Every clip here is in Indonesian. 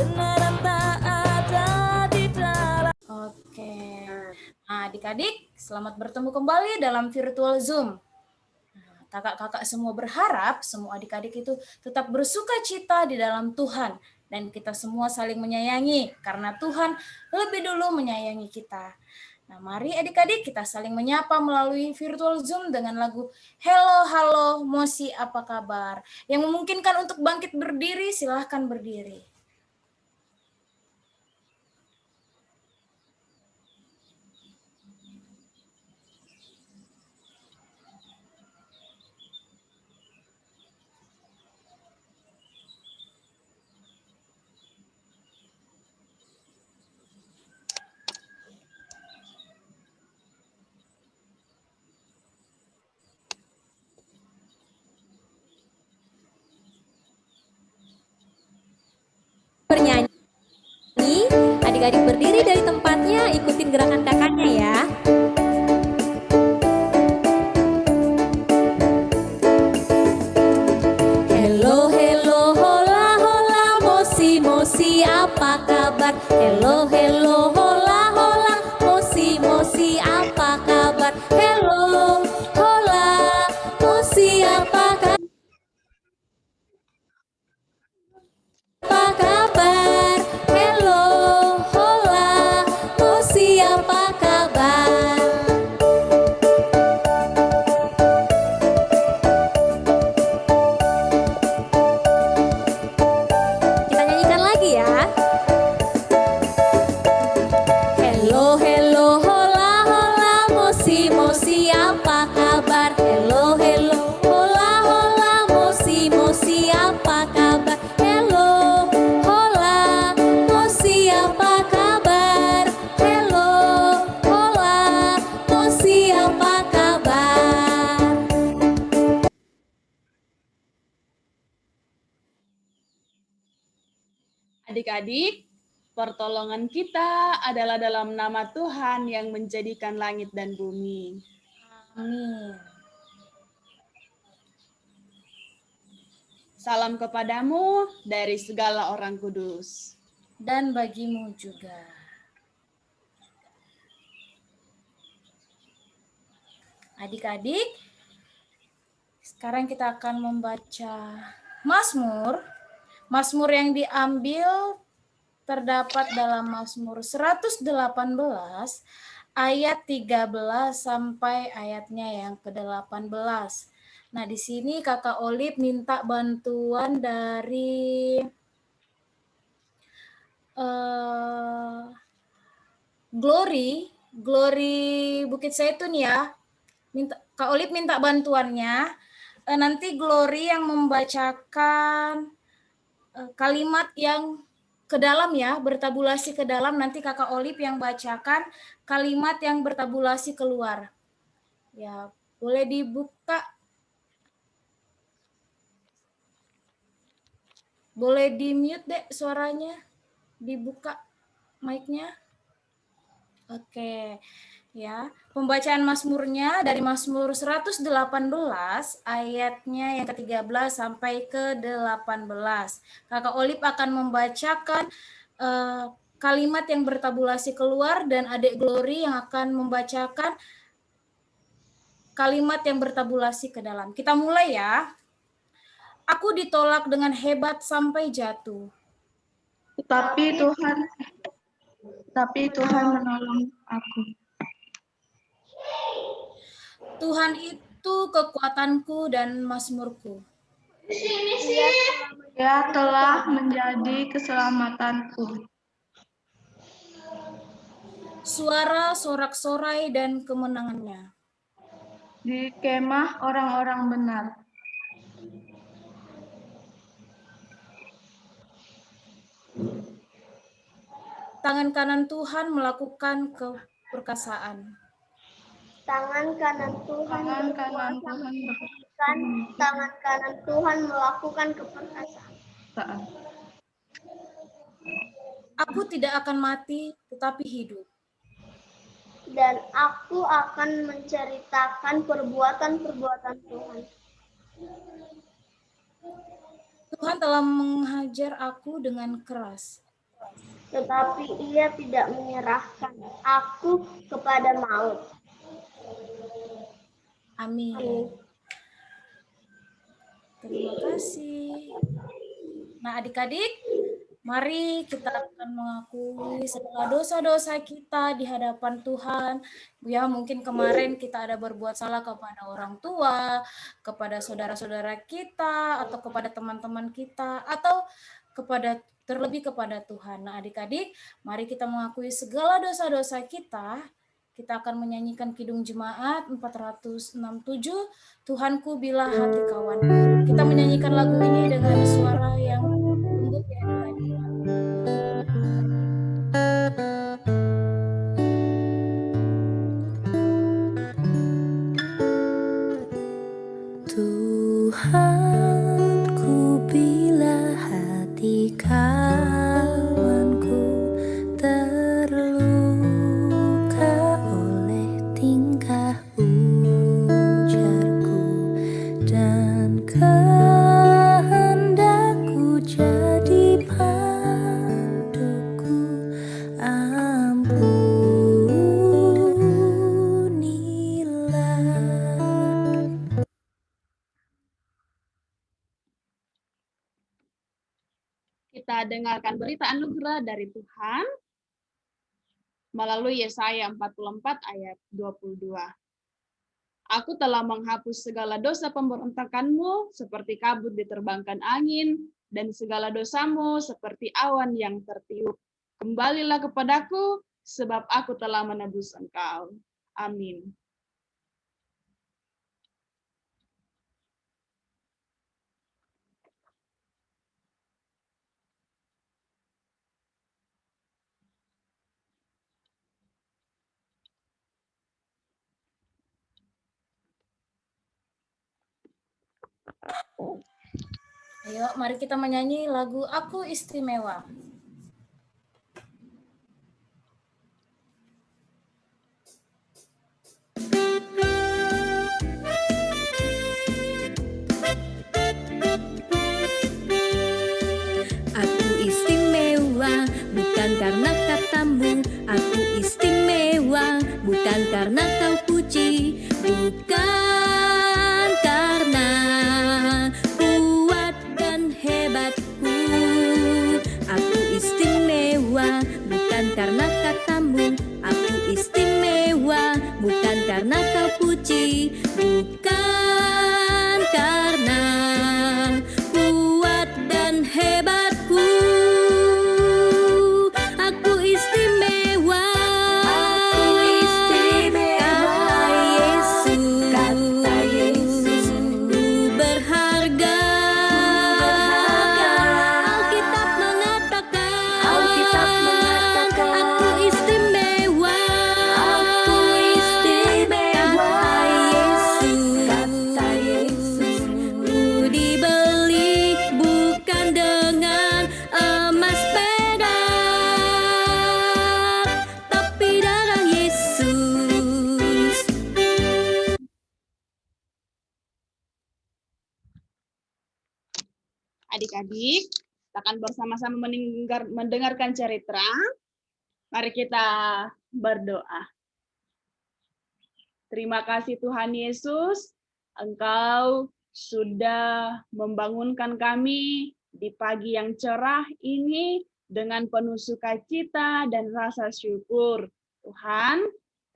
kebenaran tak ada di dalam. Oke. Nah, adik-adik, selamat bertemu kembali dalam virtual Zoom. Kakak-kakak semua berharap semua adik-adik itu tetap bersuka cita di dalam Tuhan. Dan kita semua saling menyayangi, karena Tuhan lebih dulu menyayangi kita. Nah, mari adik-adik kita saling menyapa melalui virtual Zoom dengan lagu Hello, Halo, Mosi, apa kabar? Yang memungkinkan untuk bangkit berdiri, silahkan berdiri. Bernyanyi, adik-adik berdiri dari tempatnya, ikutin gerakan kakaknya ya. Hello, hello, hola, hola, mosi, mosi, apa kabar? Hello, hello, hola, hola, mosi, mosi, apa kabar? Hello, hola, mosi, apa kabar? Apa kabar? Hello, hola, mosi, apa kabar? Kita nyanyikan lagi ya. Hello, hello, hola, hola, mosi, mosi, apa kabar? Hello, hello, hola, hola, mosi, mosi, apa kabar? Hello, hola, mosi, apa kabar? Hello, hola, mosi, apa kabar? Adik-adik, pertolongan kita adalah dalam nama Tuhan yang menjadikan langit dan bumi. Amin. Salam kepadamu dari segala orang kudus. Dan bagimu juga. Adik-adik, sekarang kita akan membaca Mazmur. Mazmur yang diambil terdapat dalam Mazmur 118 ayat 13 sampai ayatnya yang ke-18. Nah, di sini Kakak Olip minta bantuan dari Glory Bukit Zaitun ya. Kak Olip minta bantuannya. Nanti Glory yang membacakan kalimat yang ke dalam ya, bertabulasi ke dalam, nanti Kakak Olip yang bacakan kalimat yang bertabulasi keluar. Ya, boleh dibuka. Boleh di-mute deh suaranya. Dibuka mic-nya. Oke. Ya, pembacaan Mazmurnya dari Mazmur 118 ayatnya yang ke-13 sampai ke-18. Kakak Olip akan membacakan kalimat yang bertabulasi keluar dan adik Glory yang akan membacakan kalimat yang bertabulasi ke dalam. Kita mulai ya. Aku ditolak dengan hebat sampai jatuh. Tapi Tuhan menolong aku. Tuhan itu kekuatanku dan mazmurku. Dia telah menjadi keselamatanku. Suara sorak-sorai dan kemenangannya. Di kemah orang-orang benar. Tangan kanan Tuhan melakukan keperkasaan. Tangan kanan Tuhan melakukan keperkasaan. Aku tidak akan mati, tetapi hidup. Dan aku akan menceritakan perbuatan-perbuatan Tuhan. Tuhan telah menghajar aku dengan keras. tetapi Ia tidak menyerahkan aku kepada maut. Amin. Amin. Terima kasih. Nah, adik-adik, mari kita akan mengakui segala dosa-dosa kita di hadapan Tuhan. Ya, mungkin kemarin kita ada berbuat salah kepada orang tua, kepada saudara-saudara kita, atau kepada teman-teman kita, atau terlebih kepada Tuhan. Nah, adik-adik, mari kita mengakui segala dosa-dosa kita. Kita akan menyanyikan Kidung Jemaat 467, Tuhanku bila hati kawanku. Kita menyanyikan lagu ini dengan suara yang lembut ya adik-adik. Tuhanku bila hati kawanku terluka oleh tingkah ujarku dan kehendakku jadi paduku, ampunilah. Kita dengarkan berita anugerah dari Tuhan melalui Yesaya 44 ayat 22. Aku telah menghapus segala dosa pemberontakanmu seperti kabut diterbangkan angin, dan segala dosamu seperti awan yang tertiup. Kembalilah kepadaku, sebab aku telah menebus engkau. Amin. Ayo, mari kita menyanyi lagu Aku Istimewa. Aku istimewa bukan karena katamu, aku istimewa bukan karena kau puji, bukan karena kuat dan hebatku. Aku istimewa bukan karena katamu, aku istimewa bukan karena kau puji, bukan karena kuat dan hebatku. Aku istimewa, kata Yesus, ku berharga. Alkitab mengatakan, aku istimewa, kata Yesus, ku dibeli bukan dengan emas perak, tapi darah Yesus. Adik-adik, kita akan bersama-sama mendengarkan cerita. Mari kita berdoa. Terima kasih Tuhan Yesus, Engkau sudah membangunkan kami di pagi yang cerah ini dengan penuh sukacita dan rasa syukur. Tuhan,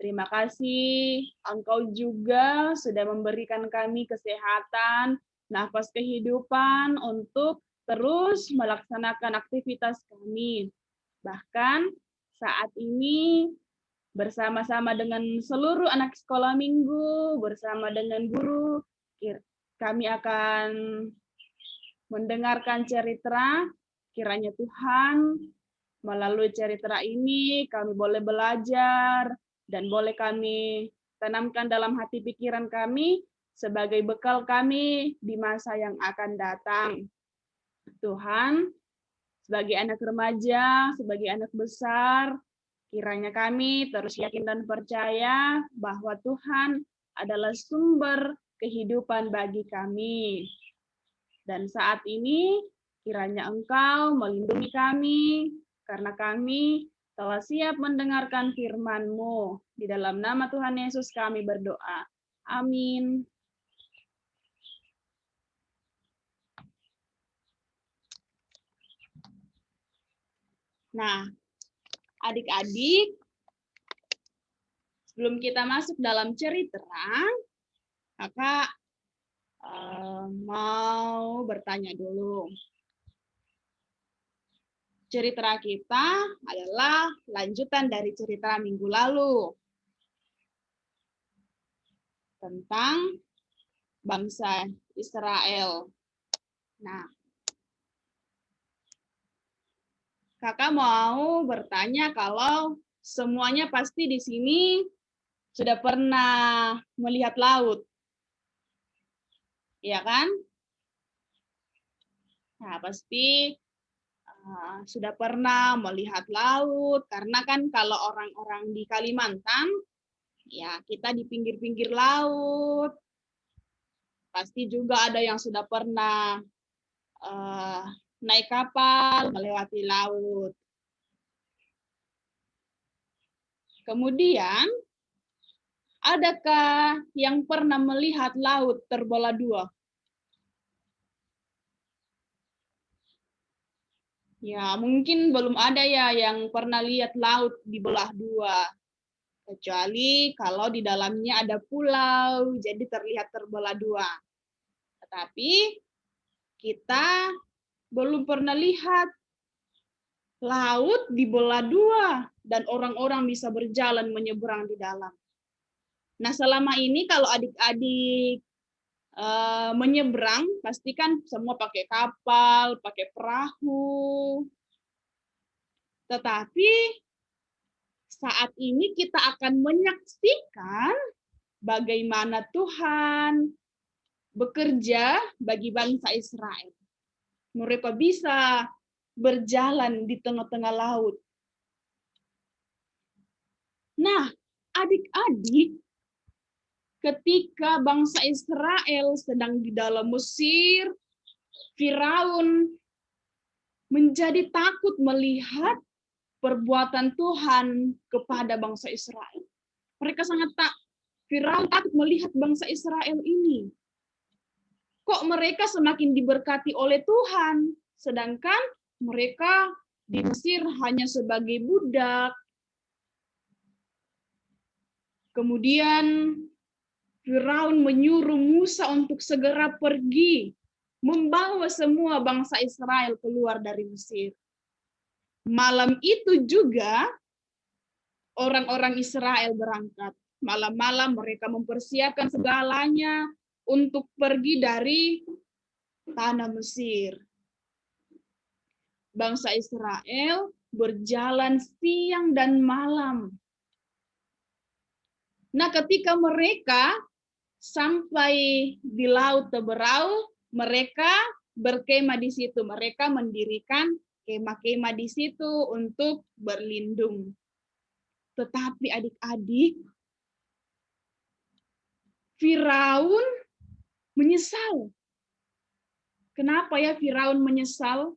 terima kasih Engkau juga sudah memberikan kami kesehatan, nafas kehidupan untuk terus melaksanakan aktivitas kami. Bahkan saat ini bersama-sama dengan seluruh anak sekolah minggu, bersama dengan guru, kami akan mendengarkan cerita. Kiranya Tuhan, melalui cerita ini kami boleh belajar dan boleh kami tanamkan dalam hati pikiran kami sebagai bekal kami di masa yang akan datang. Tuhan, sebagai anak remaja, sebagai anak besar, kiranya kami terus yakin dan percaya bahwa Tuhan adalah sumber kehidupan bagi kami. Dan saat ini, kiranya Engkau melindungi kami, karena kami telah siap mendengarkan firman-Mu. Di dalam nama Tuhan Yesus kami berdoa. Amin. Nah, adik-adik, sebelum kita masuk dalam cerita, kakak mau bertanya dulu. Cerita kita adalah lanjutan dari cerita minggu lalu tentang bangsa Israel. Nah, kakak mau bertanya kalau semuanya pasti di sini sudah pernah melihat laut. Iya kan? Nah, pasti sudah pernah melihat laut, karena kan kalau orang-orang di Kalimantan, ya kita di pinggir-pinggir laut. Pasti juga ada yang sudah pernah naik kapal melewati laut. Kemudian, adakah yang pernah melihat laut terbelah dua? Ya, mungkin belum ada ya yang pernah lihat laut dibelah dua. Kecuali kalau di dalamnya ada pulau, jadi terlihat terbelah dua. Tetapi kita belum pernah lihat laut dibelah dua dan orang-orang bisa berjalan menyeberang di dalam. Nah, selama ini kalau adik-adik menyeberang, pastikan semua pakai kapal, pakai perahu. Tetapi saat ini kita akan menyaksikan bagaimana Tuhan bekerja bagi bangsa Israel. Mereka bisa berjalan di tengah-tengah laut. Nah, adik-adik, ketika bangsa Israel sedang di dalam Mesir, Firaun menjadi takut melihat perbuatan Tuhan kepada bangsa Israel. Mereka Firaun takut melihat bangsa Israel ini. Kok mereka semakin diberkati oleh Tuhan, sedangkan mereka di Mesir hanya sebagai budak. Kemudian Firaun menyuruh Musa untuk segera pergi, membawa semua bangsa Israel keluar dari Mesir. Malam itu juga orang-orang Israel berangkat. Malam-malam mereka mempersiapkan segalanya untuk pergi dari tanah Mesir. Bangsa Israel berjalan siang dan malam. Nah, ketika mereka sampai di Laut Teberau, mereka berkemah di situ. Mereka mendirikan kemah-kemah di situ untuk berlindung. Tetapi adik-adik, Firaun menyesal. Kenapa ya Firaun menyesal?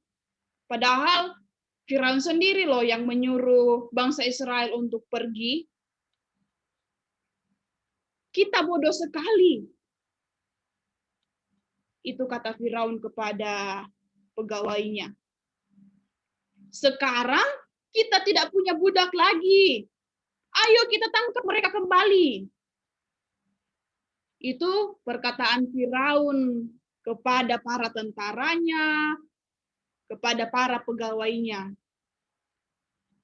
Padahal Firaun sendiri loh yang menyuruh bangsa Israel untuk pergi. Kita bodoh sekali. Itu kata Firaun kepada pegawainya. Sekarang kita tidak punya budak lagi. Ayo kita tangkap mereka kembali. Itu perkataan Firaun kepada para tentaranya, kepada para pegawainya.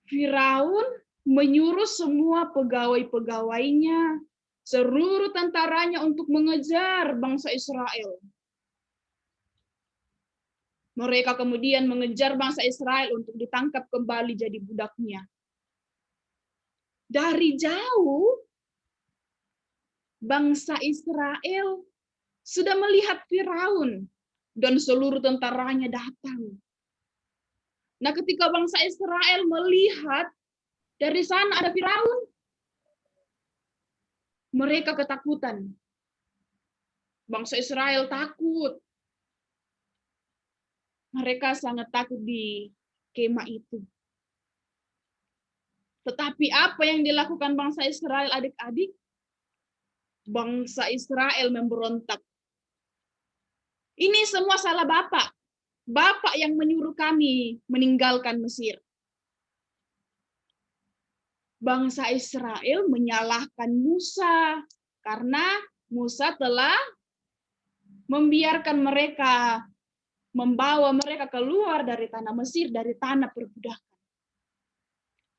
Firaun menyuruh semua pegawai-pegawainya, seluruh tentaranya untuk mengejar bangsa Israel. Mereka kemudian mengejar bangsa Israel untuk ditangkap kembali jadi budaknya. Dari jauh, bangsa Israel sudah melihat Firaun dan seluruh tentaranya datang. Nah, ketika bangsa Israel melihat dari sana ada Firaun, mereka ketakutan. Bangsa Israel takut. Mereka sangat takut di kemah itu. Tetapi apa yang dilakukan bangsa Israel adik-adik? Bangsa Israel memberontak. Ini semua salah Bapak. Bapak yang menyuruh kami meninggalkan Mesir. Bangsa Israel menyalahkan Musa karena Musa telah membiarkan mereka, membawa mereka keluar dari tanah Mesir, dari tanah perbudakan.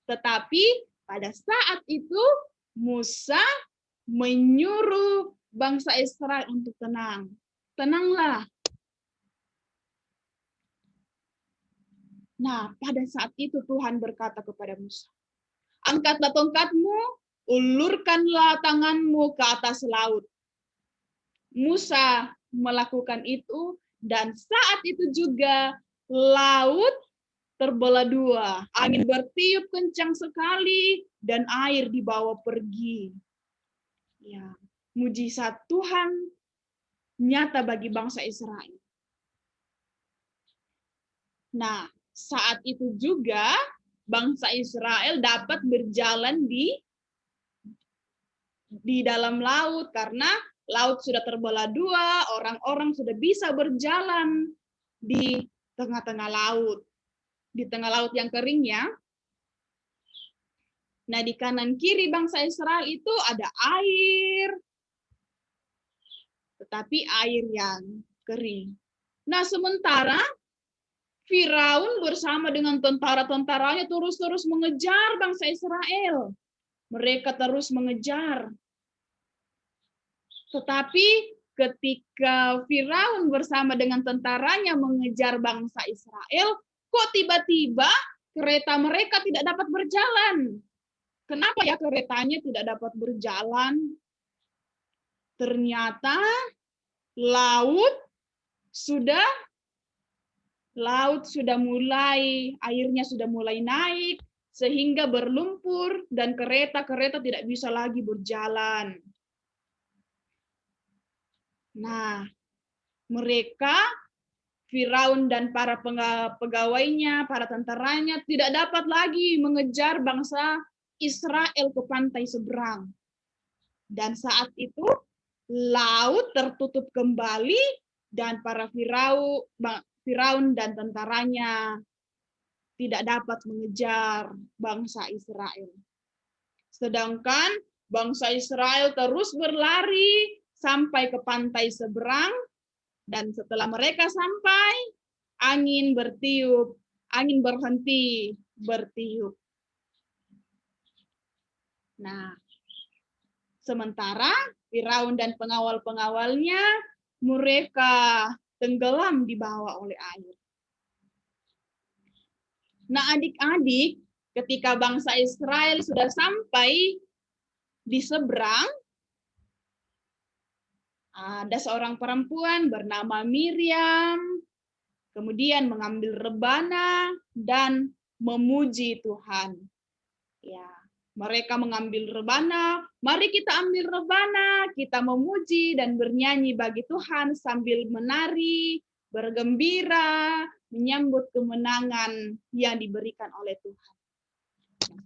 Tetapi pada saat itu Musa menyuruh bangsa Israel untuk tenang. Tenanglah. Nah, pada saat itu Tuhan berkata kepada Musa, angkatlah tongkatmu, ulurkanlah tanganmu ke atas laut. Musa melakukan itu, dan saat itu juga laut terbelah dua. Angin bertiup kencang sekali, dan air dibawa pergi. Ya, mujizat Tuhan nyata bagi bangsa Israel. Nah, saat itu juga bangsa Israel dapat berjalan di dalam laut karena laut sudah terbelah dua, orang-orang sudah bisa berjalan di tengah-tengah laut. Di tengah laut yang kering ya. Nah, di kanan kiri bangsa Israel itu ada air, tetapi air yang kering. Nah, sementara Firaun bersama dengan tentara-tentaranya terus-terus mengejar bangsa Israel. Mereka terus mengejar. Tetapi ketika Firaun bersama dengan tentaranya mengejar bangsa Israel, kok tiba-tiba kereta mereka tidak dapat berjalan? Kenapa ya keretanya tidak dapat berjalan? Ternyata laut sudah airnya sudah mulai naik, sehingga berlumpur dan kereta-kereta tidak bisa lagi berjalan. Nah, mereka, Firaun dan para pegawainya, para tentaranya tidak dapat lagi mengejar bangsa Israel ke pantai seberang. Dan saat itu, laut tertutup kembali dan para Firaun dan tentaranya tidak dapat mengejar bangsa Israel. Sedangkan bangsa Israel terus berlari sampai ke pantai seberang, dan setelah mereka sampai, angin bertiup, angin berhenti bertiup. Nah, sementara Firaun dan pengawal-pengawalnya, mereka tenggelam di bawah oleh air. Nah, adik-adik, ketika bangsa Israel sudah sampai di seberang, ada seorang perempuan bernama Miriam, kemudian mengambil rebana dan memuji Tuhan. Ya, mereka mengambil rebana, mari kita ambil rebana, kita memuji dan bernyanyi bagi Tuhan sambil menari, bergembira, menyambut kemenangan yang diberikan oleh Tuhan.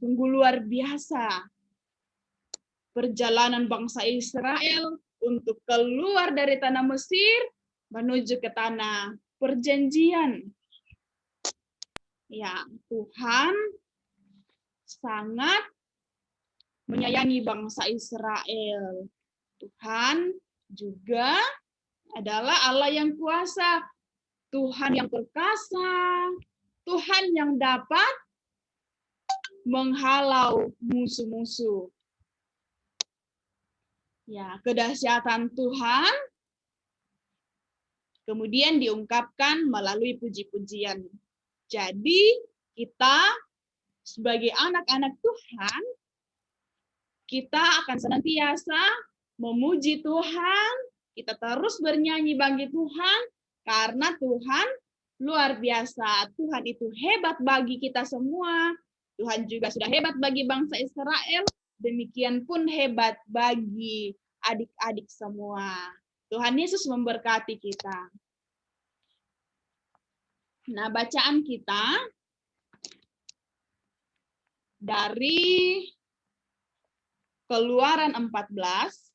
Sungguh luar biasa perjalanan bangsa Israel untuk keluar dari tanah Mesir menuju ke tanah perjanjian. Ya, Tuhan sangat menyayangi bangsa Israel. Tuhan juga adalah Allah yang kuasa, Tuhan yang perkasa, Tuhan yang dapat menghalau musuh-musuh. Ya, kedahsyatan Tuhan kemudian diungkapkan melalui puji-pujian. Jadi, kita sebagai anak-anak Tuhan, kita akan senantiasa memuji Tuhan, kita terus bernyanyi bagi Tuhan, karena Tuhan luar biasa. Tuhan itu hebat bagi kita semua. Tuhan juga sudah hebat bagi bangsa Israel, demikian pun hebat bagi adik-adik semua. Tuhan Yesus memberkati kita. Nah, bacaan kita dari Keluaran 14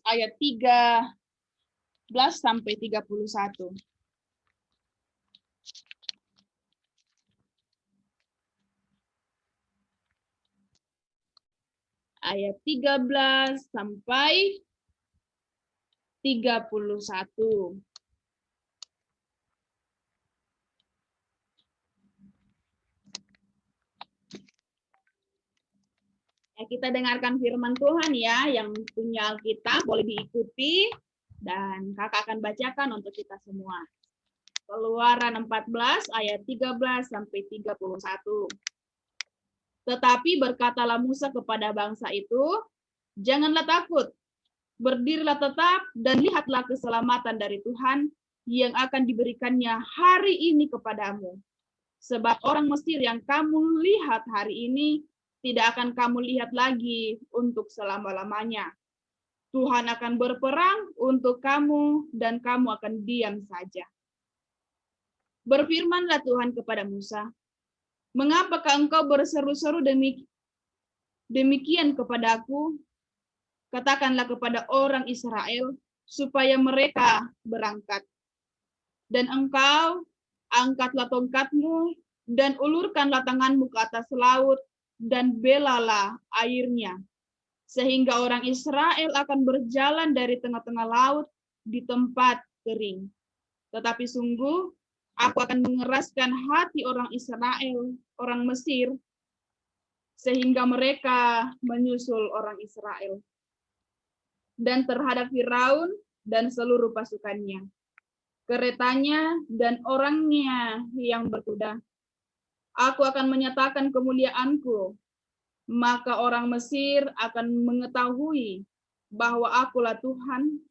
ayat 13 sampai 31. Ayat 13 sampai 31. Ya, kita dengarkan firman Tuhan ya, yang punya Alkitab boleh diikuti dan kakak akan bacakan untuk kita semua. Keluaran 14 ayat 13 sampai 31. Tetapi berkatalah Musa kepada bangsa itu, janganlah takut, berdirilah tetap dan lihatlah keselamatan dari Tuhan yang akan diberikannya hari ini kepadamu. Sebab orang Mesir yang kamu lihat hari ini tidak akan kamu lihat lagi untuk selama-lamanya. Tuhan akan berperang untuk kamu dan kamu akan diam saja. Berfirmanlah Tuhan kepada Musa, mengapakah engkau berseru-seru demikian kepadaku? Katakanlah kepada orang Israel supaya mereka berangkat. Dan engkau angkatlah tongkatmu dan ulurkanlah tanganmu ke atas laut dan belalah airnya, sehingga orang Israel akan berjalan dari tengah-tengah laut di tempat kering. Tetapi sungguh, aku akan mengeraskan hati orang Israel, orang Mesir, sehingga mereka menyusul orang Israel. Dan terhadap Firaun dan seluruh pasukannya, keretanya dan orangnya yang berkuda, aku akan menyatakan kemuliaanku, maka orang Mesir akan mengetahui bahwa akulah Tuhan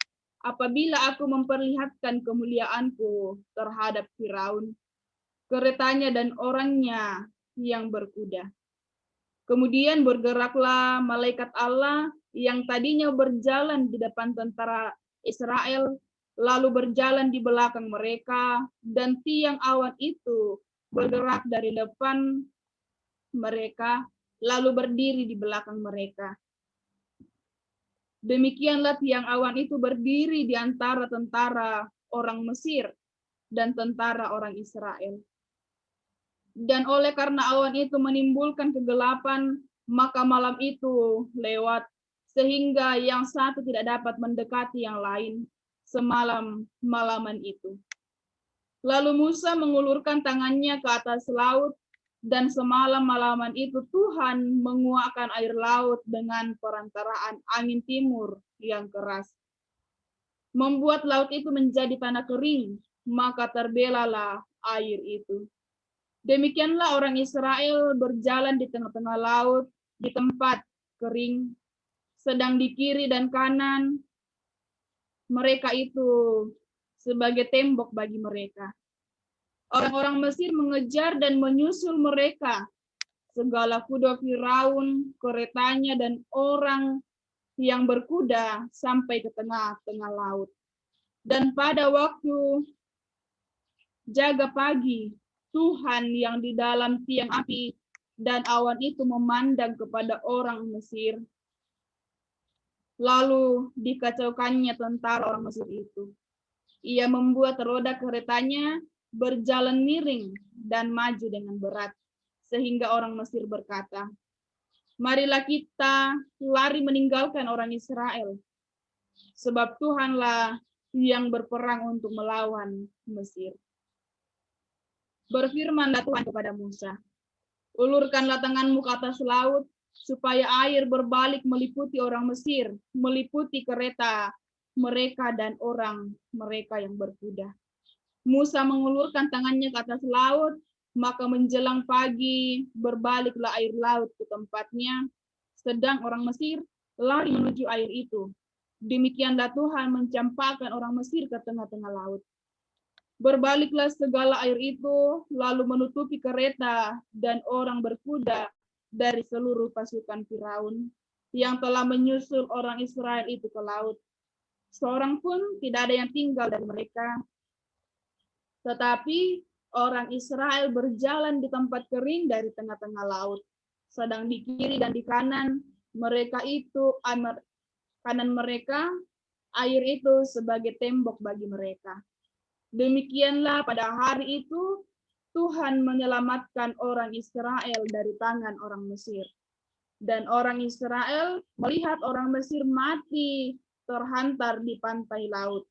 apabila aku memperlihatkan kemuliaanku terhadap Firaun, keretanya dan orangnya yang berkuda. Kemudian bergeraklah malaikat Allah yang tadinya berjalan di depan tentara Israel, lalu berjalan di belakang mereka, dan tiang awan itu bergerak dari depan mereka, lalu berdiri di belakang mereka. Demikianlah tiang awan itu berdiri di antara tentara orang Mesir dan tentara orang Israel. Dan oleh karena awan itu menimbulkan kegelapan, maka malam itu lewat, sehingga yang satu tidak dapat mendekati yang lain semalam-malaman itu. Lalu Musa mengulurkan tangannya ke atas laut, dan semalam-malaman itu Tuhan menguakkan air laut dengan perantaraan angin timur yang keras, membuat laut itu menjadi tanah kering, maka terbelalah air itu. Demikianlah orang Israel berjalan di tengah-tengah laut di tempat kering, sedang di kiri dan kanan mereka itu sebagai tembok bagi mereka. Orang-orang Mesir mengejar dan menyusul mereka. Segala kuda Firaun, keretanya, dan orang yang berkuda sampai ke tengah-tengah laut. Dan pada waktu jaga pagi, Tuhan yang di dalam tiang api dan awan itu memandang kepada orang Mesir. Lalu dikacaukannya tentara orang Mesir itu. Ia membuat roda keretanya berjalan miring dan maju dengan berat, sehingga orang Mesir berkata, marilah kita lari meninggalkan orang Israel, sebab Tuhanlah yang berperang untuk melawan Mesir. Berfirmanlah Tuhan kepada Musa, ulurkanlah tanganmu ke atas laut, supaya air berbalik meliputi orang Mesir, meliputi kereta mereka dan orang mereka yang berkuda. Musa mengulurkan tangannya ke atas laut, maka menjelang pagi berbaliklah air laut ke tempatnya, sedang orang Mesir lari menuju air itu. Demikianlah Tuhan mencampakkan orang Mesir ke tengah-tengah laut. Berbaliklah segala air itu, lalu menutupi kereta dan orang berkuda dari seluruh pasukan Firaun yang telah menyusul orang Israel itu ke laut. seorang pun tidak ada yang tinggal dari mereka. Tetapi orang Israel berjalan di tempat kering dari tengah-tengah laut. Sedang di kiri dan di kanan mereka, air itu sebagai tembok bagi mereka. Demikianlah pada hari itu Tuhan menyelamatkan orang Israel dari tangan orang Mesir. Dan orang Israel melihat orang Mesir mati terhantar di pantai laut.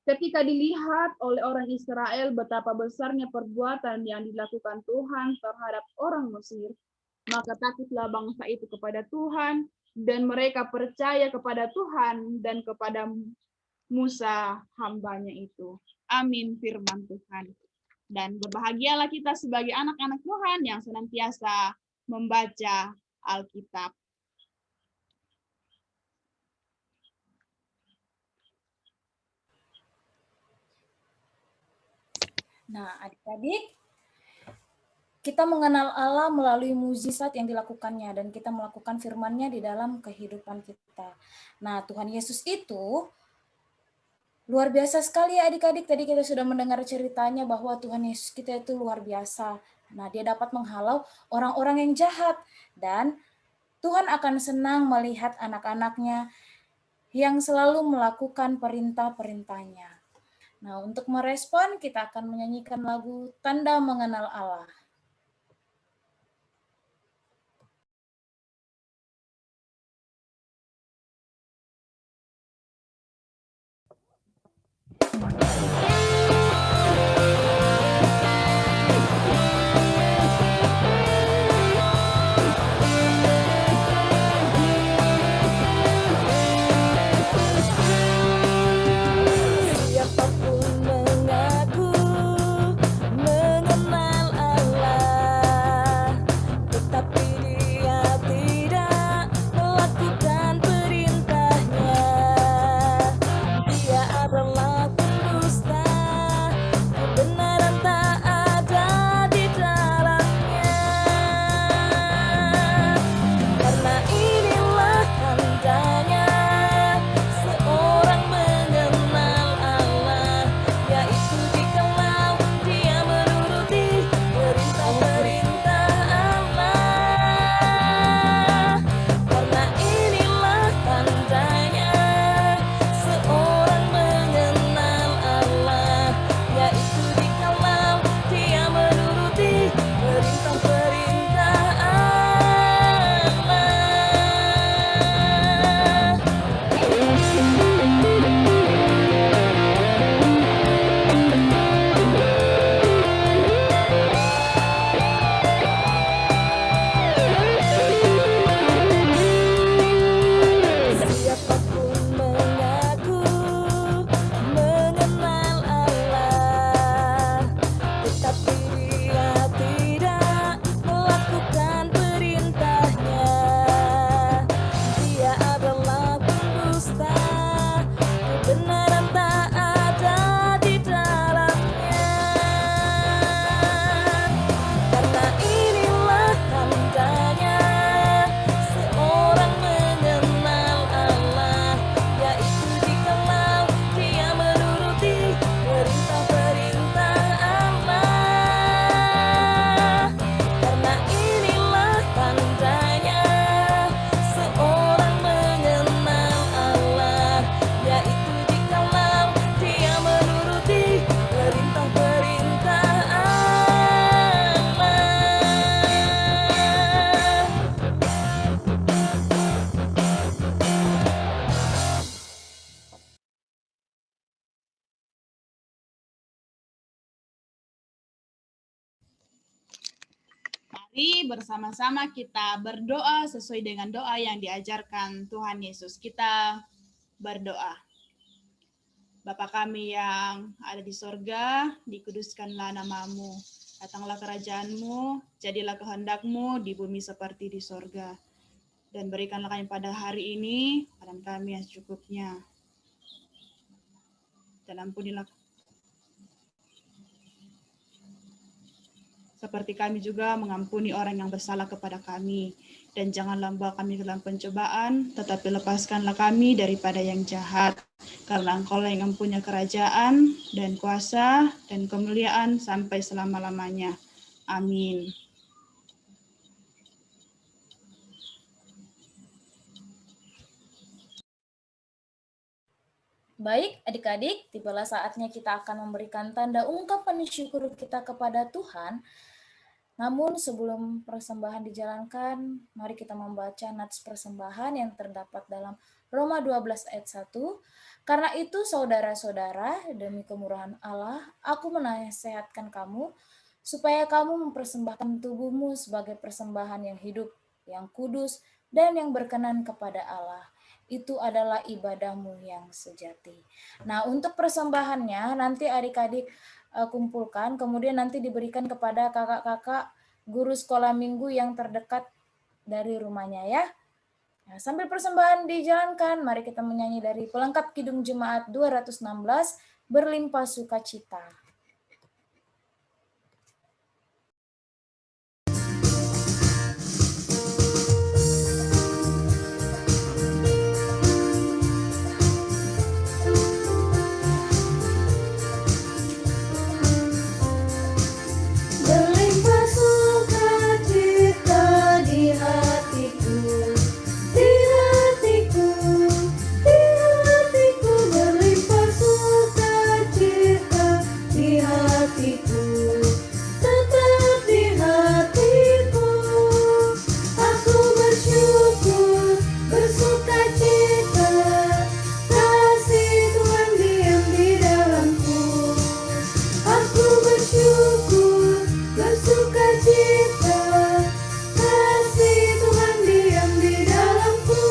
Ketika dilihat oleh orang Israel betapa besarnya perbuatan yang dilakukan Tuhan terhadap orang Mesir, maka takutlah bangsa itu kepada Tuhan, dan mereka percaya kepada Tuhan dan kepada Musa hambanya itu. Amin firman Tuhan. Dan berbahagialah kita sebagai anak-anak Tuhan yang senantiasa membaca Alkitab. Nah, adik-adik, kita mengenal Allah melalui mukjizat yang dilakukannya dan kita melakukan firman-Nya di dalam kehidupan kita. Nah, Tuhan Yesus itu luar biasa sekali ya adik-adik. Tadi kita sudah mendengar ceritanya bahwa Tuhan Yesus kita itu luar biasa. Nah, dia dapat menghalau orang-orang yang jahat. Dan Tuhan akan senang melihat anak-anaknya yang selalu melakukan perintah-perintahnya. Nah, untuk merespon kita akan menyanyikan lagu Tanda Mengenal Allah. Siapapun mengaku mengenal Allah, tetapi dia tidak melakukan perintahnya. Dia adalah pendusta, kebenaran tak ada di dalamnya. Karena inilah tandanya seorang mengenal Allah, yaitu jikalau dia menuruti perintah-perintah Allah. Karena inilah tandanya seorang mengenal Allah, yaitu jikalau dia menuruti perintah-perintah Allah. Siapapun mengaku mengenal Allah, tetapi dia tidak melakukan perintahnya, dia adalah pendusta, kebenaran tak ada di dalamnya. Karena inilah tandanya seorang mengenal Allah, yaitu jikalau dia menuruti perintah-perintah Allah. Karena inilah tandanya seorang mengenal Allah, yaitu jikalau dia menuruti perintah-perintah Allah. Mari bersama-sama kita berdoa sesuai dengan doa yang diajarkan Tuhan Yesus. Kita berdoa. Bapa kami yang ada di sorga, dikuduskanlah namamu. Datanglah kerajaanmu, jadilah kehendak-Mu di bumi seperti di sorga. Dan berikanlah kami pada hari ini makanan kami yang secukupnya. Dan ampunilah seperti kami juga mengampuni orang yang bersalah kepada kami. Dan janganlah membawa kami ke dalam pencobaan, tetapi lepaskanlah kami daripada yang jahat. Karena Engkau-lah yang mempunyai kerajaan dan kuasa dan kemuliaan sampai selama-lamanya. Amin. Baik, adik-adik, tibalah saatnya kita akan memberikan tanda ungkapan syukur kita kepada Tuhan. Namun sebelum persembahan dijalankan, mari kita membaca nats persembahan yang terdapat dalam Roma 12 ayat 1. Karena itu saudara-saudara, demi kemurahan Allah, aku menasehatkan kamu supaya kamu mempersembahkan tubuhmu sebagai persembahan yang hidup, yang kudus, dan yang berkenan kepada Allah. Itu adalah ibadahmu yang sejati. Nah, untuk persembahannya nanti adik-adik kumpulkan, kemudian nanti diberikan kepada kakak-kakak guru sekolah minggu yang terdekat dari rumahnya ya. Nah, sambil persembahan dijalankan, mari kita menyanyi dari pelengkap Kidung Jemaat 216, Berlimpah Sukacita. Berlimpah sukacita di hatiku, berlimpah sukacita di hatiku, tetap di hatiku. Aku bersyukur, bersukacita, kasih Tuhan diam di dalamku. Aku bersyukur, bersukacita, kasih Tuhan diam di dalamku.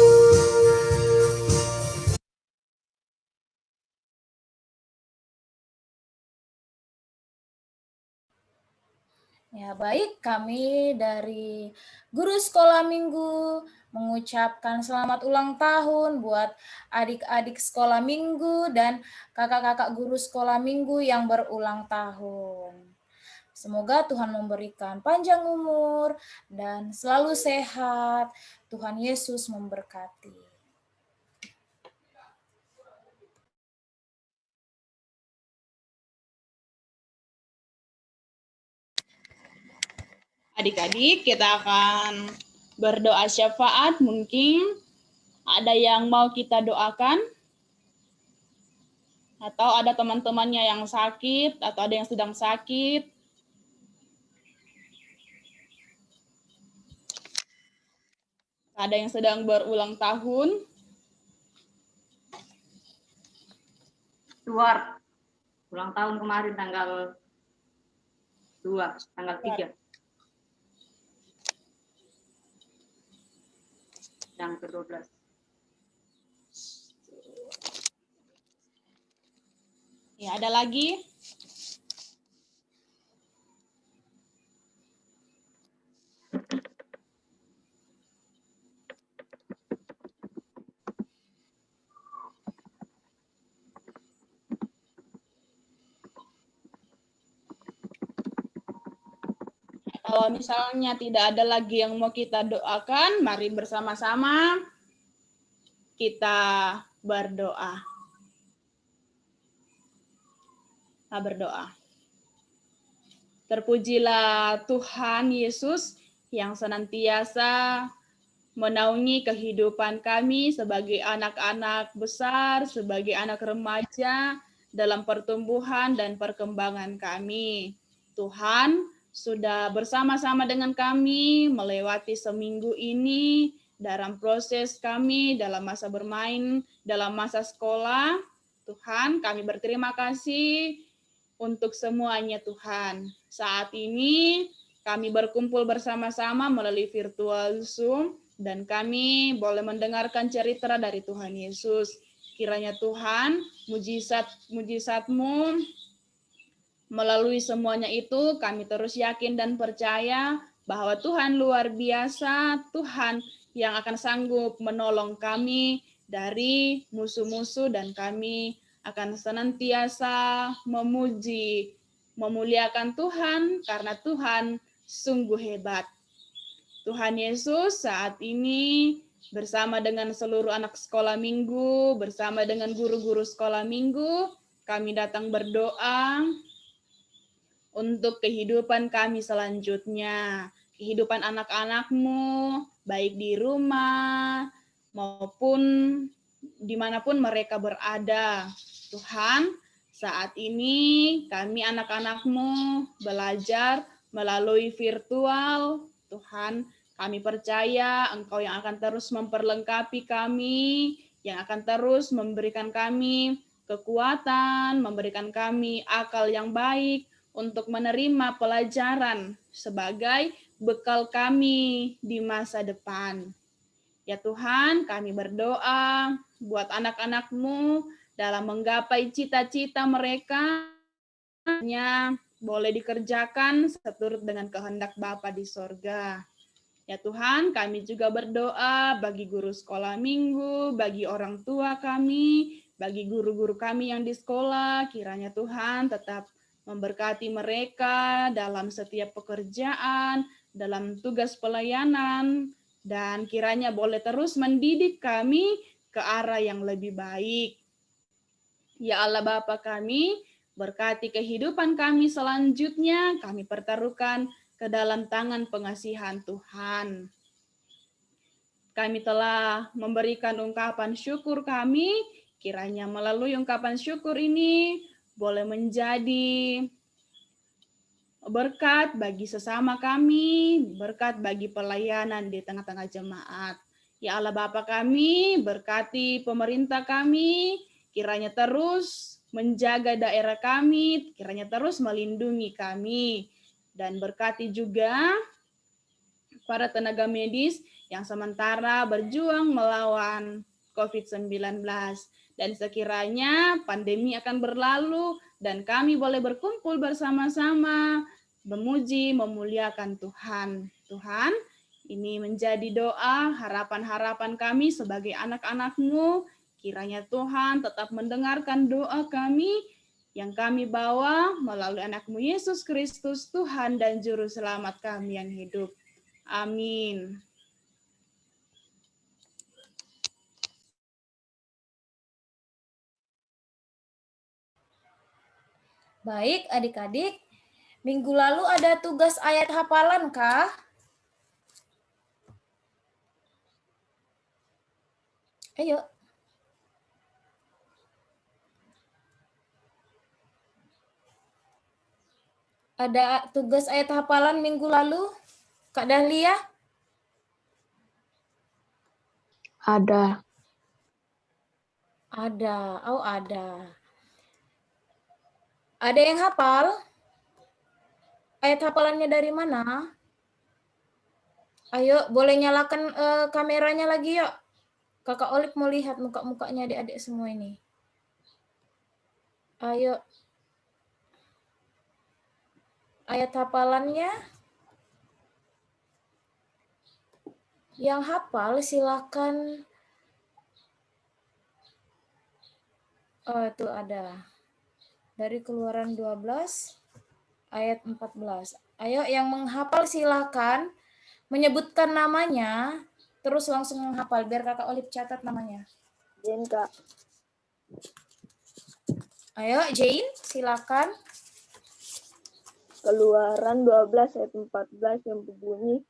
Ya, baik, kami dari guru sekolah minggu mengucapkan selamat ulang tahun buat adik-adik sekolah minggu dan kakak-kakak guru sekolah minggu yang berulang tahun. Semoga Tuhan memberikan panjang umur dan selalu sehat. Tuhan Yesus memberkati. Adik-adik, kita akan berdoa syafaat. Mungkin ada yang mau kita doakan? Atau ada teman-temannya yang sakit, atau ada yang sedang sakit? Ada yang sedang berulang tahun? Stuart, ulang tahun kemarin tanggal 2, tanggal 3. Yang ke-12. Ya, ada lagi? Kalau misalnya tidak ada lagi yang mau kita doakan, mari bersama-sama kita berdoa. Kita berdoa. Terpujilah Tuhan Yesus yang senantiasa menaungi kehidupan kami sebagai anak-anak besar, sebagai anak remaja dalam pertumbuhan dan perkembangan kami. Tuhan sudah bersama-sama dengan kami melewati seminggu ini dalam proses kami, dalam masa bermain, dalam masa sekolah. Tuhan, kami berterima kasih untuk semuanya Tuhan. Saat ini kami berkumpul bersama-sama melalui virtual Zoom dan kami boleh mendengarkan cerita dari Tuhan Yesus. Kiranya Tuhan, mujizat-mu melalui semuanya itu kami terus yakin dan percaya bahwa Tuhan luar biasa, Tuhan yang akan sanggup menolong kami dari musuh-musuh dan kami akan senantiasa memuji memuliakan Tuhan karena Tuhan sungguh hebat. Tuhan Yesus saat ini bersama dengan seluruh anak sekolah minggu, bersama dengan guru-guru sekolah minggu, kami datang berdoa untuk kehidupan kami selanjutnya. Kehidupan anak-anak-Mu, baik di rumah maupun dimanapun mereka berada. Tuhan, saat ini kami anak-anak-Mu belajar melalui virtual. Tuhan, kami percaya Engkau yang akan terus memperlengkapi kami, yang akan terus memberikan kami kekuatan, memberikan kami akal yang baik untuk menerima pelajaran sebagai bekal kami di masa depan. Ya Tuhan, kami berdoa buat anak-anak-Mu dalam menggapai cita-cita mereka, boleh dikerjakan seturut dengan kehendak Bapa di sorga. Ya Tuhan, kami juga berdoa bagi guru sekolah minggu, bagi orang tua kami, bagi guru-guru kami yang di sekolah, kiranya Tuhan tetap memberkati mereka dalam setiap pekerjaan, dalam tugas pelayanan, dan kiranya boleh terus mendidik kami ke arah yang lebih baik. Ya Allah Bapa kami, berkati kehidupan kami selanjutnya, kami pertaruhkan ke dalam tangan pengasihan Tuhan. Kami telah memberikan ungkapan syukur kami, kiranya melalui ungkapan syukur ini boleh menjadi berkat bagi sesama kami, berkat bagi pelayanan di tengah-tengah jemaat. Ya Allah Bapa kami, berkati pemerintah kami, kiranya terus menjaga daerah kami, kiranya terus melindungi kami. Dan berkati juga para tenaga medis yang sementara berjuang melawan COVID-19. Dan sekiranya pandemi akan berlalu dan kami boleh berkumpul bersama-sama, memuji, memuliakan Tuhan. Tuhan, ini menjadi doa, harapan-harapan kami sebagai anak-anak-Mu. Kiranya Tuhan tetap mendengarkan doa kami yang kami bawa melalui anak-Mu Yesus Kristus, Tuhan dan Juru Selamat kami yang hidup. Amin. Baik, adik-adik. Minggu lalu ada tugas ayat hafalan kah? Ayo. Ada tugas ayat hafalan minggu lalu? Kak Dahlia? Ada. Ada. Oh, ada. Ada yang hafal? Ayat hafalannya dari mana? Ayo, boleh nyalakan kameranya lagi yuk. Kakak Olip mau lihat muka-mukanya adik-adik semua ini. Ayo. Ayat hafalannya. Yang hafal silakan. Oh, itu ada. Dari Keluaran 12 ayat 14. Ayo yang menghafal silakan menyebutkan namanya terus langsung menghafal biar Kakak Olip catat namanya. Jane, Kak. Ayo Jane, silakan. Keluaran 12 ayat 14 yang berbunyi,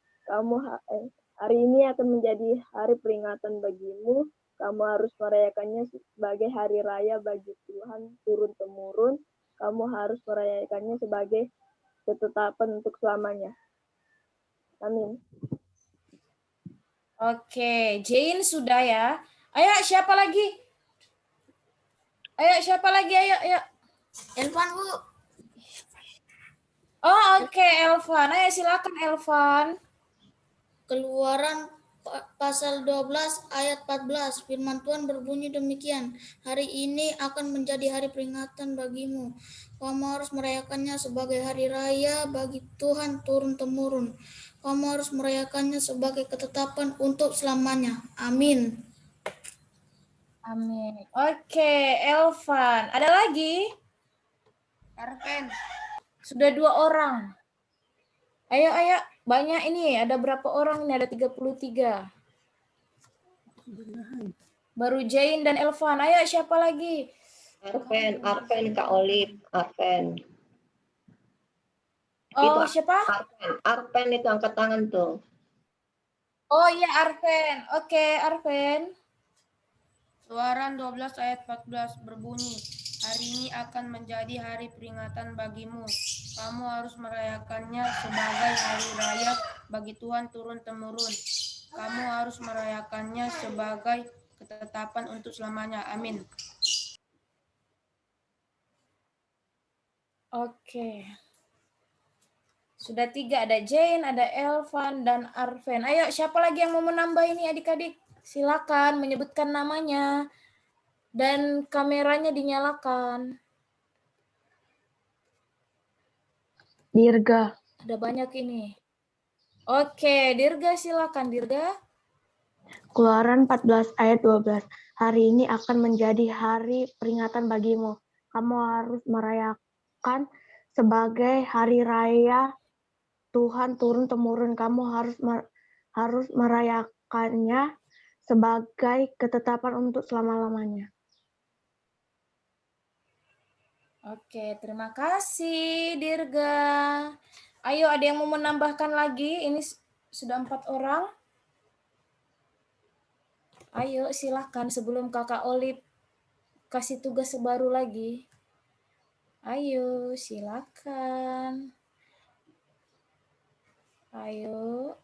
hari ini akan menjadi hari peringatan bagimu. Kamu harus merayakannya sebagai hari raya bagi Tuhan turun-temurun. Kamu harus merayakannya sebagai ketetapan untuk selamanya. Amin. Oke, Jane sudah ya. Ayo siapa lagi? Ayo siapa lagi? Ayo. Elvan, Bu. Oh, oke, Elvan. Ayo silakan Elvan. Keluaran pasal 12 ayat 14. Firman Tuhan berbunyi demikian. Hari ini akan menjadi hari peringatan bagimu. Kamu harus merayakannya sebagai hari raya bagi Tuhan turun-temurun. Kamu harus merayakannya sebagai ketetapan untuk selamanya. Amin. Amin. Oke, Elvan. Ada lagi? Arven. Sudah 2 orang. Ayo, ayo. Banyak ini. Ada berapa orang nih? Ada 33. Baru Jain dan Elvan. Ayo, siapa lagi? Arven, Kak Olip, Arven. Oh, Itu siapa? Arven itu angkat tangan tuh. Oh iya, Arven. Oke, Arven. Keluaran 12 ayat 14 berbunyi, hari ini akan menjadi hari peringatan bagimu. Kamu harus merayakannya sebagai hari raya bagi Tuhan turun-temurun. Kamu harus merayakannya sebagai ketetapan untuk selamanya. Amin. Oke. Sudah 3, ada Jane, ada Elvan, dan Arven. Ayo, siapa lagi yang mau menambah ini adik-adik? Silakan menyebutkan namanya. Dan kameranya dinyalakan. Dirga. Ada banyak ini. Oke, Dirga silakan, Dirga. Keluaran 14 ayat 12. Hari ini akan menjadi hari peringatan bagimu. Kamu harus merayakan sebagai hari raya Tuhan turun-temurun. Kamu harus merayakannya sebagai ketetapan untuk selama-lamanya. Oke, terima kasih, Dirga. Ayo, ada yang mau menambahkan lagi? Ini sudah 4 orang. Ayo, silakan sebelum Kakak Olip kasih tugas baru lagi. Ayo, silakan. Ayo.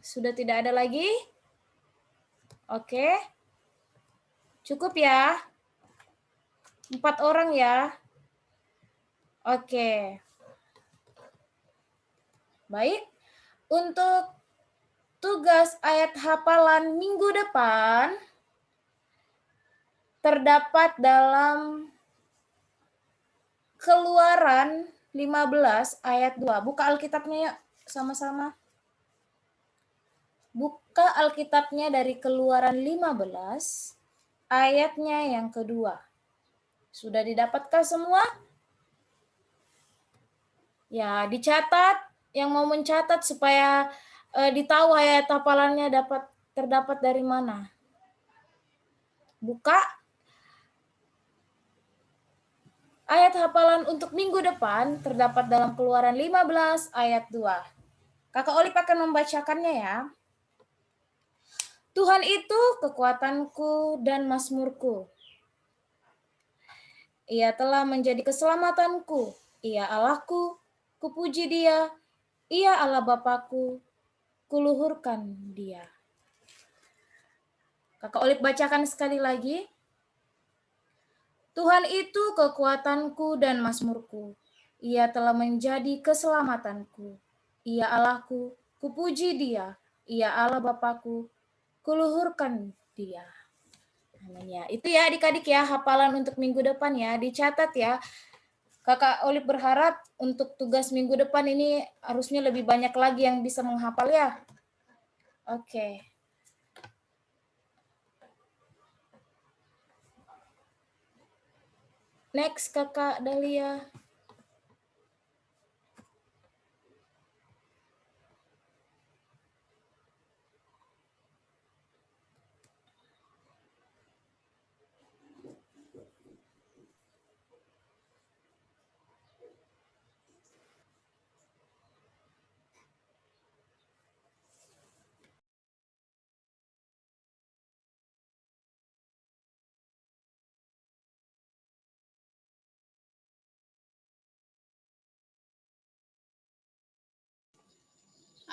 Sudah tidak ada lagi? Oke. Cukup ya? 4 orang ya? Oke. Baik. Untuk tugas ayat hafalan minggu depan terdapat dalam Keluaran 15 ayat 2. Buka Alkitabnya yuk sama-sama. Buka Alkitabnya dari Keluaran 15 ayatnya yang kedua. Sudah didapatkah semua? Ya, dicatat. Yang mau mencatat supaya ditahu ayat hafalannya terdapat dari mana. Buka. Ayat hafalan untuk minggu depan terdapat dalam Keluaran 15 ayat 2. Kakak Olip akan membacakannya ya. Tuhan itu kekuatanku dan mazmurku. Ia telah menjadi keselamatanku. Ia Allahku, kupuji Dia. Ia Allah Bapakku, kuluhurkan Dia. Kakak Olip bacakan sekali lagi. Tuhan itu kekuatanku dan mazmurku. Ia telah menjadi keselamatanku. Ia Allahku, kupuji Dia. Ia Allah Bapakku, kuluhurkan Dia. Namanya. Itu ya adik-adik ya, hafalan untuk minggu depan ya, dicatat ya. Kakak Olip berharap untuk tugas minggu depan ini harusnya lebih banyak lagi yang bisa menghafal ya. Oke. Next, Kakak Dahlia.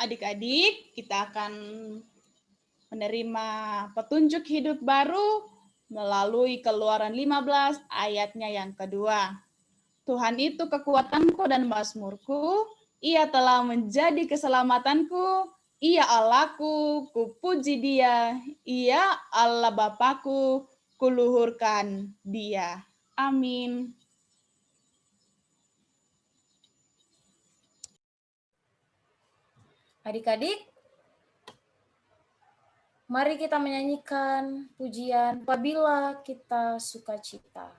Adik-adik, kita akan menerima petunjuk hidup baru melalui Keluaran 15 ayatnya yang kedua. Tuhan itu kekuatanku dan mazmurku, Ia telah menjadi keselamatanku, Ia Allahku, kupuji Dia, Ia Allah Bapakku, kuluhurkan Dia. Amin. Adik-adik, mari kita menyanyikan pujian apabila kita sukacita.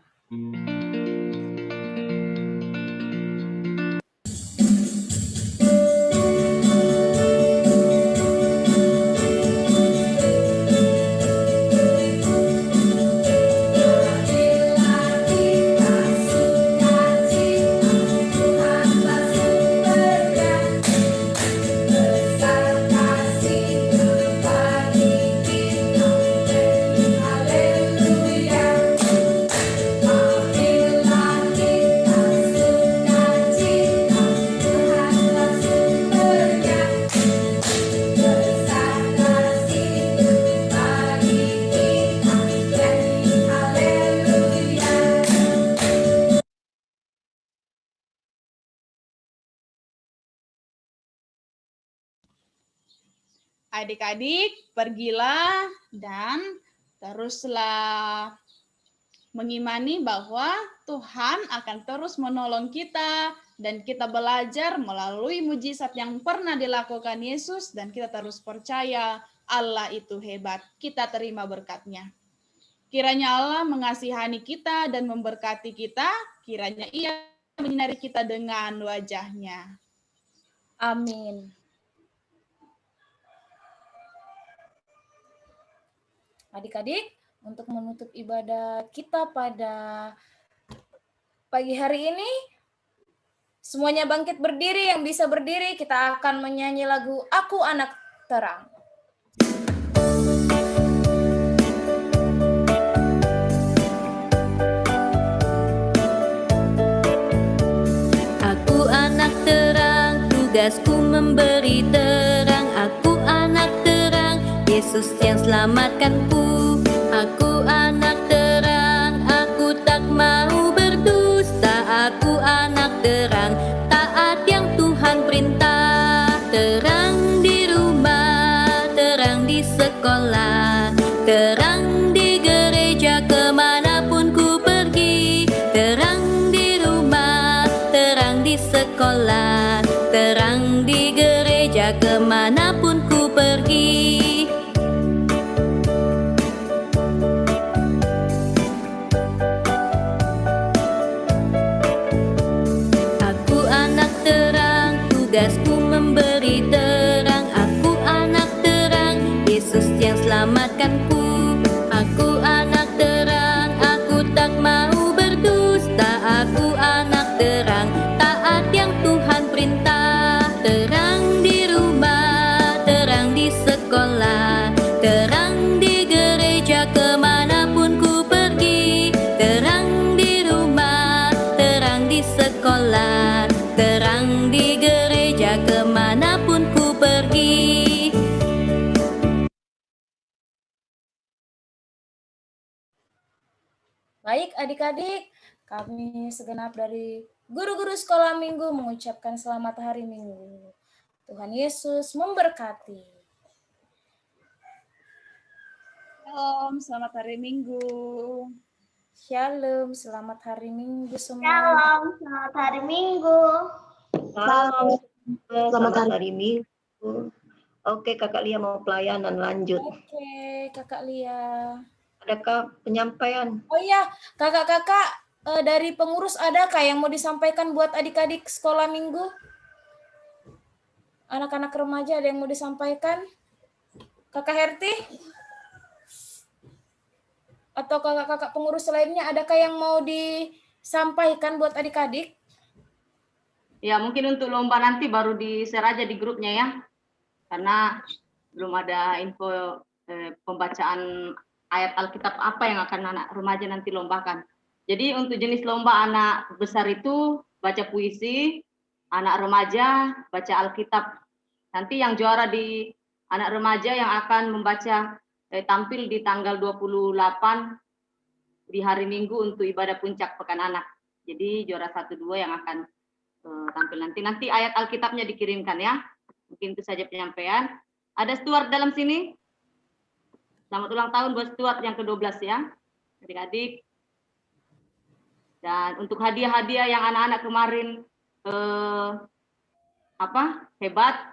Adik-adik, pergilah dan teruslah mengimani bahwa Tuhan akan terus menolong kita dan kita belajar melalui mujizat yang pernah dilakukan Yesus dan kita terus percaya Allah itu hebat. Kita terima berkat-Nya. Kiranya Allah mengasihani kita dan memberkati kita, kiranya Ia menyinari kita dengan wajah-Nya. Amin. Adik-adik, untuk menutup ibadah kita pada pagi hari ini, semuanya bangkit berdiri, yang bisa berdiri, kita akan menyanyi lagu Aku Anak Terang. Aku anak terang, tugasku memberi terang. Aku anak terang, Yesus yang selamatkanku. Aku anak terang, aku tak mau berdusta. Aku anak terang, taat yang Tuhan perintah. Terang di rumah, terang di sekolah, terang di gereja kemanapun ku pergi. Terang di rumah, terang di sekolah, terang di gereja kemanapun ku pergi. Aku anak terang, tugasku memberi terang. Aku anak terang, Yesus yang selamatkanku. Aku anak terang, aku tak mau berdusta. Aku anak terang, taat yang Tuhan perintah. Terang di rumah, terang di sekolah, terang di gereja kemanapun ku pergi. Terang di rumah, terang di sekolah, terang di gereja kemanapun ku pergi. Baik adik-adik, kami segenap dari guru-guru sekolah minggu mengucapkan selamat hari Minggu. Tuhan Yesus memberkati. Shalom, selamat hari Minggu. Shalom, selamat hari Minggu semua. Shalom, selamat hari Minggu. Selamat hari Minggu. Oke, Kakak Lia mau pelayanan lanjut. Oke, Kakak Lia. Adakah penyampaian? Oh iya, kakak-kakak dari pengurus adakah yang mau disampaikan buat adik-adik sekolah minggu? Anak-anak remaja ada yang mau disampaikan? Kakak Herti? Atau kakak-kakak pengurus lainnya adakah yang mau disampaikan buat adik-adik? Ya, mungkin untuk lomba nanti baru di-share aja di grupnya ya. Karena belum ada info pembacaan ayat Alkitab apa yang akan anak remaja nanti lombakan. Jadi untuk jenis lomba anak besar itu baca puisi, anak remaja baca Alkitab. Nanti yang juara di anak remaja yang akan membaca tampil di tanggal 28 di hari Minggu untuk ibadah puncak Pekan Anak. Jadi juara 1-2 yang akan tampil nanti. Nanti ayat Alkitabnya dikirimkan ya. Mungkin itu saja penyampaian. Ada steward dalam sini? Selamat ulang tahun buat steward yang ke-12 ya, adik-adik. Dan untuk hadiah-hadiah yang anak-anak kemarin hebat,